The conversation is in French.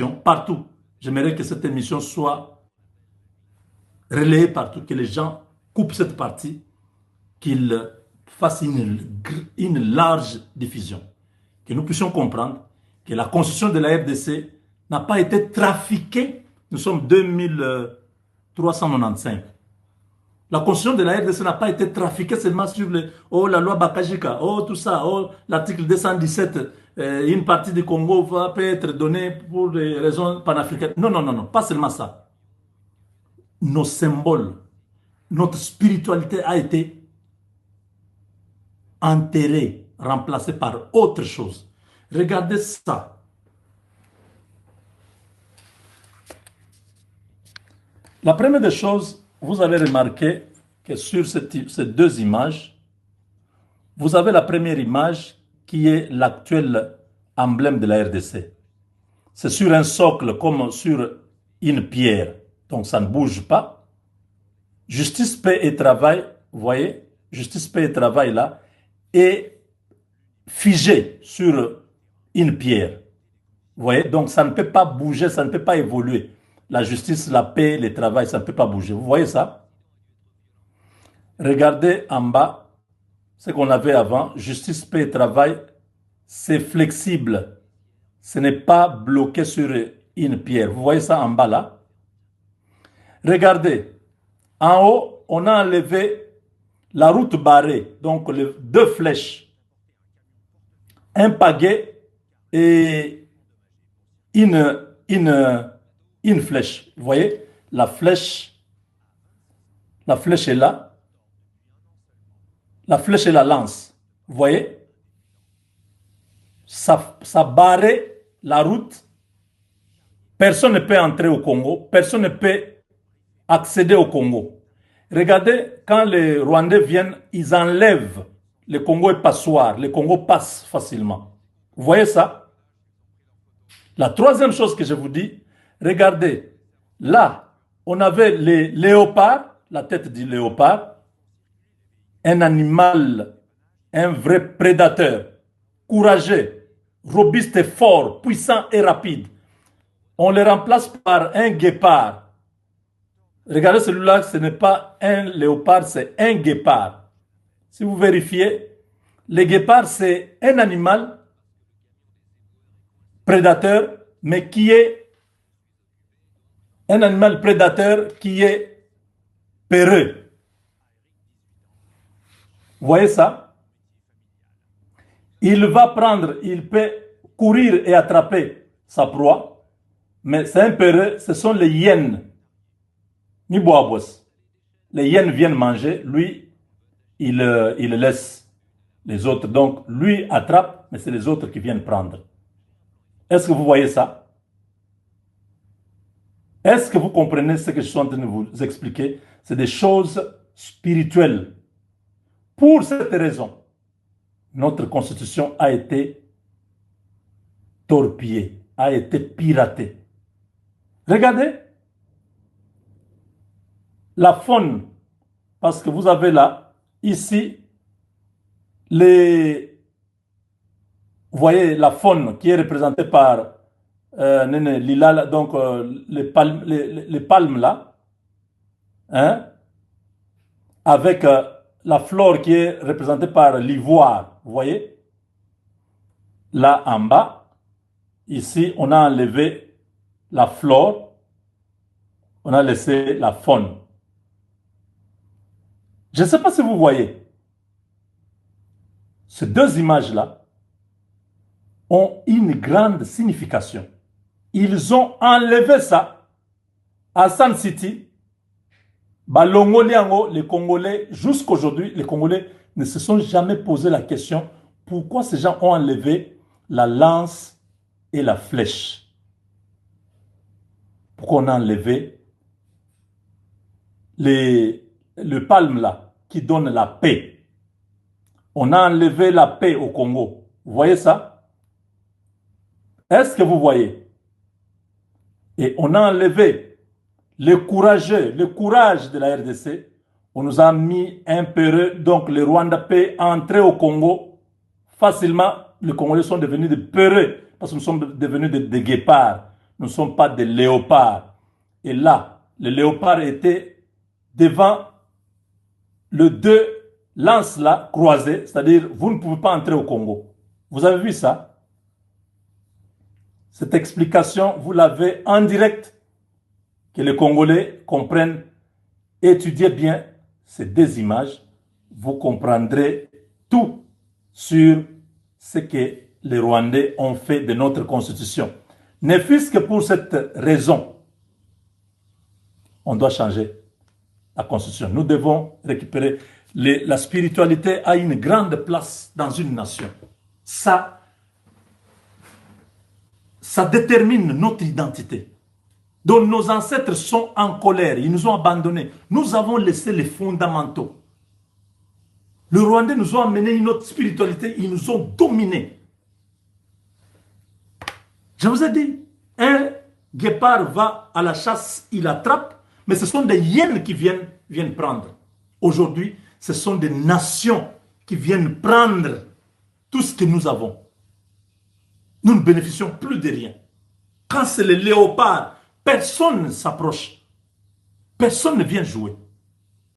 partout. J'aimerais que cette émission soit relayée partout, que les gens coupent cette partie, qu'ils fassent une large diffusion. Que nous puissions comprendre que la constitution de la RDC n'a pas été trafiquée. Nous sommes 2395. La constitution de la RDC n'a pas été trafiquée seulement sur la loi Bakajika, tout ça, l'article 217, une partie du Congo peut être donnée pour des raisons panafricaines. Non, non, non, non, pas seulement ça. Nos symboles, notre spiritualité a été enterrée, remplacée par autre chose. Regardez ça. La première des choses, vous avez remarqué que sur ces deux images, vous avez la première image qui est l'actuel emblème de la RDC. C'est sur un socle comme sur une pierre, donc ça ne bouge pas. Justice, paix et travail, vous voyez, justice, paix et travail là, est figé sur une pierre. Vous voyez, donc ça ne peut pas bouger, ça ne peut pas évoluer. La justice, la paix, le travail, ça ne peut pas bouger. Vous voyez ça? Regardez en bas ce qu'on avait avant. Justice, paix et travail, c'est flexible. Ce n'est pas bloqué sur une pierre. Vous voyez ça en bas là? Regardez. En haut, on a enlevé la route barrée. Donc les deux flèches. Un pagaie et une flèche. Vous voyez? La flèche est là. La flèche et la lance. Vous voyez? Ça barrait la route. Personne ne peut entrer au Congo. Personne ne peut accéder au Congo. Regardez, quand les Rwandais viennent, ils enlèvent. Le Congo est passoire. Le Congo passe facilement. Vous voyez ça? La troisième chose que je vous dis, regardez. Là, on avait les léopards, la tête du léopard, un animal, un vrai prédateur, courageux, robuste et fort, puissant et rapide. On le remplace par un guépard. Regardez celui-là, ce n'est pas un léopard, c'est un guépard. Si vous vérifiez, le guépard, c'est un animal prédateur, mais qui est un animal prédateur qui est peureux. Vous voyez ça? Il peut courir et attraper sa proie, mais c'est un peureux, ce sont les hyènes. Les hyènes viennent manger, lui, il laisse les autres. Donc, lui attrape, mais c'est les autres qui viennent prendre. Est-ce que vous voyez ça? Est-ce que vous comprenez ce que je suis en train de vous expliquer? C'est des choses spirituelles. Pour cette raison, notre constitution a été torpillée, a été piratée. Regardez la faune, parce que vous avez là, ici, vous voyez la faune qui est représentée par Lila, donc les palmes là, hein, avec la flore qui est représentée par l'ivoire, vous voyez? Là en bas, ici, on a enlevé la flore, on a laissé la faune. Je ne sais pas si vous voyez. Ces deux images-là ont une grande signification. Ils ont enlevé ça à Sun City. Les Congolais, jusqu'aujourd'hui, les Congolais ne se sont jamais posé la question pourquoi ces gens ont enlevé la lance et la flèche. Pourquoi on a enlevé le palme là qui donne la paix. On a enlevé la paix au Congo. Vous voyez ça? Est-ce que vous voyez? Et on a enlevé le courage de la RDC. On nous a mis un peureux, donc le Rwanda peut entrer au Congo facilement. Les Congolais sont devenus des peureux parce que nous sommes devenus des guépards. nous ne sommes pas des léopards. Et là, le léopard était devant les deux lances là croisées, c'est-à-dire vous ne pouvez pas entrer au Congo. Vous avez vu ça? Cette explication, vous l'avez en direct, que les Congolais comprennent. Étudiez bien ces deux images, vous comprendrez tout sur ce que les Rwandais ont fait de notre constitution. Ne fût-ce que pour cette raison, on doit changer la constitution. Nous devons récupérer. La spiritualité a une grande place dans une nation. Ça détermine notre identité. Donc nos ancêtres sont en colère, ils nous ont abandonnés. Nous avons laissé les fondamentaux. Les Rwandais nous ont amené une autre spiritualité, ils nous ont dominés. Je vous ai dit, un guépard va à la chasse, il attrape, mais ce sont des hyènes qui viennent prendre. Aujourd'hui, ce sont des nations qui viennent prendre tout ce que nous avons. Nous ne bénéficions plus de rien. Quand c'est les léopards, personne ne s'approche. Personne ne vient jouer.